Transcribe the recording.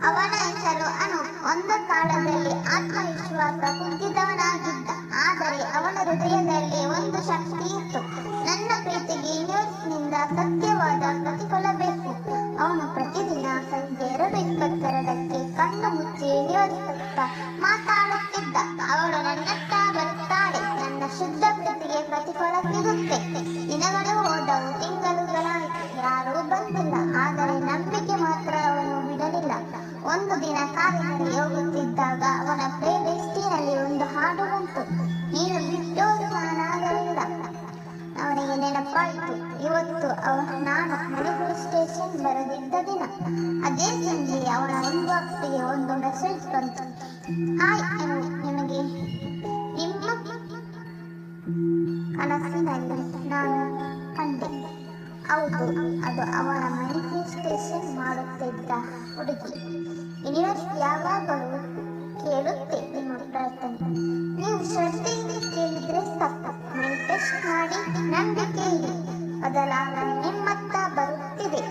ಅವನ ಹೆಸರು ಅನೂಪ್. ಒಂದು ಕಾಲದಲ್ಲಿ ಆತ್ಮವಿಶ್ವಾಸ ಕುಗ್ಗಿದವನಾಗಿದ್ದ. ಆದರೆ ಅವನ ಹೃದಯದಲ್ಲಿ ಒಂದು ಶಕ್ತಿ ಇತ್ತು. ನನ್ನ ಪ್ರೀತಿಗೆ ಯೂನಿವರ್ಸ್ನಿಂದ ಸತ್ಯವಾದ ಪ್ರತಿಫಲ ಬೇಕು. ಅವನು ಪ್ರತಿದಿನ ಸಂಜೆ 2:22ಕ್ಕೆ ಕಣ್ಣು ಮುಚ್ಚಿ ಯೂನಿವರ್ಸ್ ಹತ್ರ ಮಾತಾಡುತ್ತಿದ್ದ. ಅವಳು ನನ್ನತ್ತ ಬರುತ್ತಾಳೆ, ನನ್ನ ಶುದ್ಧ ಪ್ರೀತಿಗೆ ಪ್ರತಿಫಲ ಸಿಗುತ್ತೆ. ದಿನಗಳು ಹೋದವು, ತಿಂಗಳುಗಳಾಯಿತು, ಯಾರೂ ಬಂದಿಲ್ಲ. ಆದರೆ ನಂಬಿಕೆ ಮಾತ್ರ ಅವನು ಬಿಡಲಿಲ್ಲ. ಒಂದು ದಿನ ಕಾರಿನಲ್ಲಿ ಹೋಗುತ್ತಿದ್ದಾಗ ಅವನ ಪ್ಲೇ ಲಿಸ್ಟಿನಲ್ಲಿ ಒಂದು ಹಾಡು ಬಂತು. ನೀನು ಬಿಟ್ಟೋದು ನಾನಾಗಲಿಲ್ಲ. ಅವನಿಗೆ ನೆನಪಾಯಿತು, ಇವತ್ತು ನಾನು ಮುಳುಗುರು ಸ್ಟೇಷನ್ ಬರೆದಿದ್ದ ದಿನ. ಅದೇ ಸಂಜೆ ಅವನ ಇನ್ಬಾಕ್ಸ್ಗೆ ಒಂದು ಮೆಸೇಜ್ ಬಂತು. ಹಾಯ್ ಅನು, ನಿಮಗೆ ನಿಮ್ಮ ಕನಸಿನಲ್ಲಿ ನಾನು ಕಂಡೆ. ಹೌದು, ಅದು ಅವನ ಮ್ಯಾನಿಫೆಸ್ಟೇಷನ್ ಮಾಡುತ್ತಿದ್ದ ಹುಡುಗಿ. ಯೂನಿವರ್ಸ್ ಯಾವಾಗಲೂ ಕೇಳುತ್ತೆ ನಿಮ್ಮ ಪ್ರಾರ್ಥನೆ. ನೀವು ಶ್ರದ್ಧೆಯಿಂದ ಕೇಳಿದ್ರೆ ಸಾಕು. ಮೆಂಟೆಸ್ಟ್ ಮಾಡಿ, ನಂಬಿಕೆ ಇದೆ, ಬದಲಾವಣೆ ನಿಮ್ಮತ್ತ ಬರುತ್ತಿದೆ.